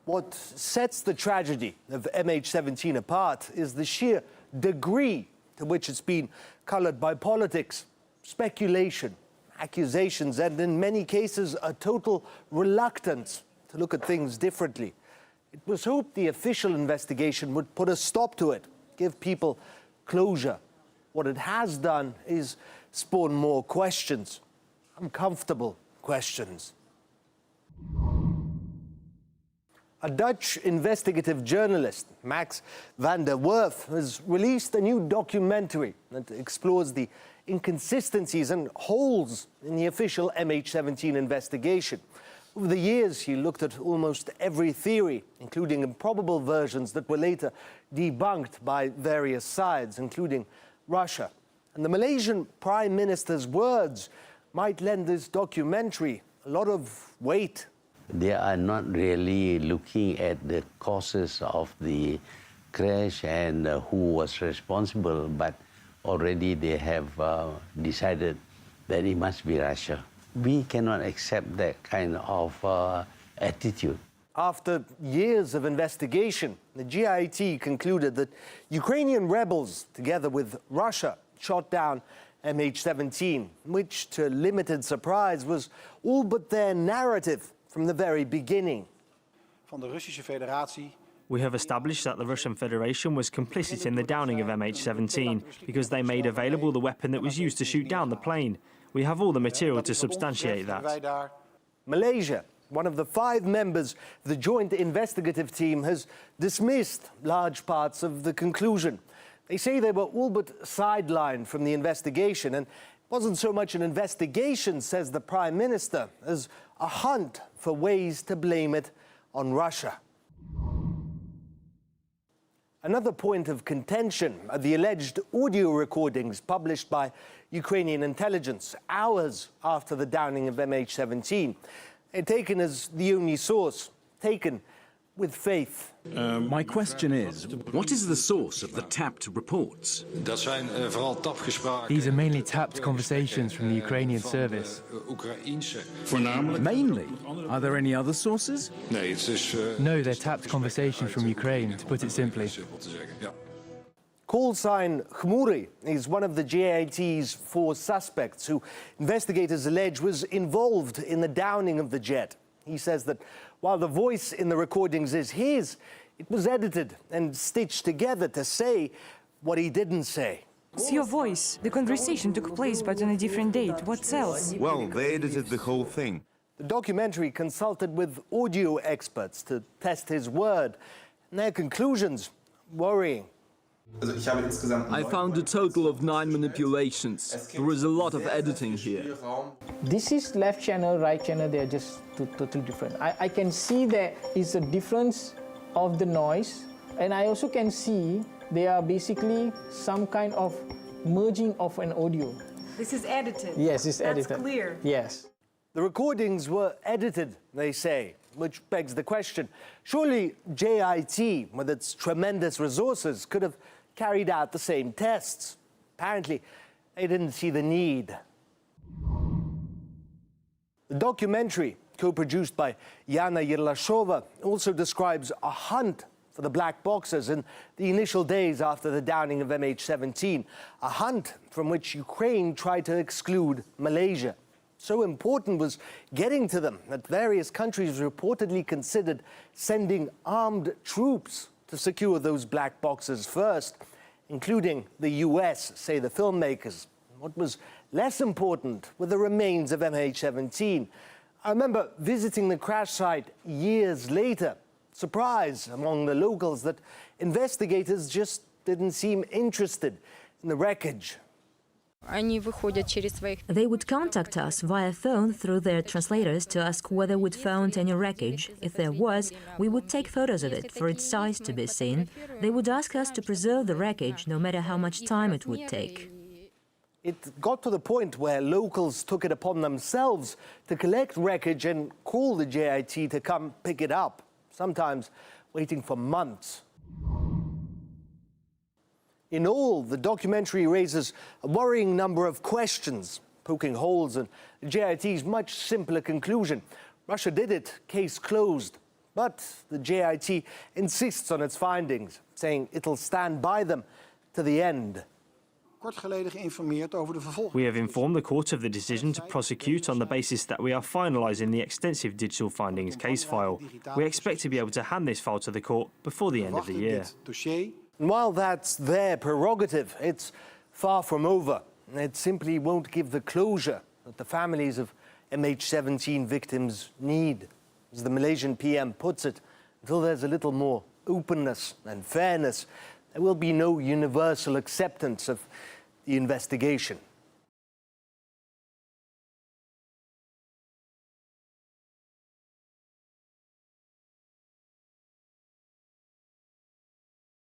What sets the tragedy of MH17 apart is the sheer degree to which it's been colored by politics, speculation, accusations, and in many cases, a total reluctance to look at things differently. It was hoped the official investigation would put a stop to it, give people closure. What it has done is spawn more questions, uncomfortable questions. A Dutch investigative journalist, Max van der Werf, has released a new documentary that explores the inconsistencies and holes in the official MH17 investigation. Over the years, he looked at almost every theory, including improbable versions that were later debunked by various sides, including Russia. And the Malaysian Prime Minister's words might lend this documentary a lot of weight. They are not really looking at the causes of the crash and who was responsible, but already they have decided that it must be Russia. We cannot accept that kind of attitude. After years of investigation, the GIT concluded that Ukrainian rebels, together with Russia, shot down MH17, which, to limited surprise, was all but their narrative from the very beginning. We have established that the Russian Federation was complicit in the downing of MH17 because they made available the weapon that was used to shoot down the plane. We have all the material to substantiate that. Malaysia, one of the 5 members of the joint investigative team, has dismissed large parts of the conclusion. They say they were all but sidelined from the investigation, and it wasn't so much an investigation, says the Prime Minister, as a hunt for ways to blame it on Russia. Another point of contention are the alleged audio recordings published by Ukrainian intelligence hours after the downing of MH17. They're taken as the only source, taken with faith. My question is, what is the source of the tapped reports? These are mainly tapped conversations from the Ukrainian service. Mainly? Are there any other sources? No, they're tapped conversations from Ukraine, to put it simply. Call sign Khmuri is one of the JIT's 4 suspects who investigators allege was involved in the downing of the jet. He says that while the voice in the recordings is his, it was edited and stitched together to say what he didn't say. It's your voice. The conversation took place, but on a different date. What else? Well, they edited the whole thing. The documentary consulted with audio experts to test his word, and their conclusions worrying. I found a total of 9 manipulations. There was a lot of editing here. This is left channel, right channel, they're just totally different. I can see there is a difference of the noise, and I also can see they are basically some kind of merging of an audio. This is edited. Yes, it's edited. That's clear. Yes. The recordings were edited, they say, which begs the question. Surely JIT, with its tremendous resources, could have carried out the same tests. Apparently, they didn't see the need. The documentary, co-produced by Yana Yerlashova, also describes a hunt for the black boxes in the initial days after the downing of MH17, a hunt from which Ukraine tried to exclude Malaysia. So important was getting to them that various countries reportedly considered sending armed troops to secure those black boxes first, including the US, say the filmmakers. What was less important were the remains of MH17. I remember visiting the crash site years later. Surprise among the locals that investigators just didn't seem interested in the wreckage. They would contact us via phone through their translators to ask whether we'd found any wreckage. If there was, we would take photos of it for its size to be seen. They would ask us to preserve the wreckage, no matter how much time it would take. It got to the point where locals took it upon themselves to collect wreckage and call the JIT to come pick it up, sometimes waiting for months. In all, the documentary raises a worrying number of questions, poking holes in the JIT's much simpler conclusion. Russia did it, case closed. But the JIT insists on its findings, saying it'll stand by them to the end. We have informed the court of the decision to prosecute on the basis that we are finalising the extensive digital findings case file. We expect to be able to hand this file to the court before the end of the year. And while that's their prerogative, it's far from over. It simply won't give the closure that the families of MH17 victims need. As the Malaysian PM puts it, until there's a little more openness and fairness, there will be no universal acceptance of the investigation.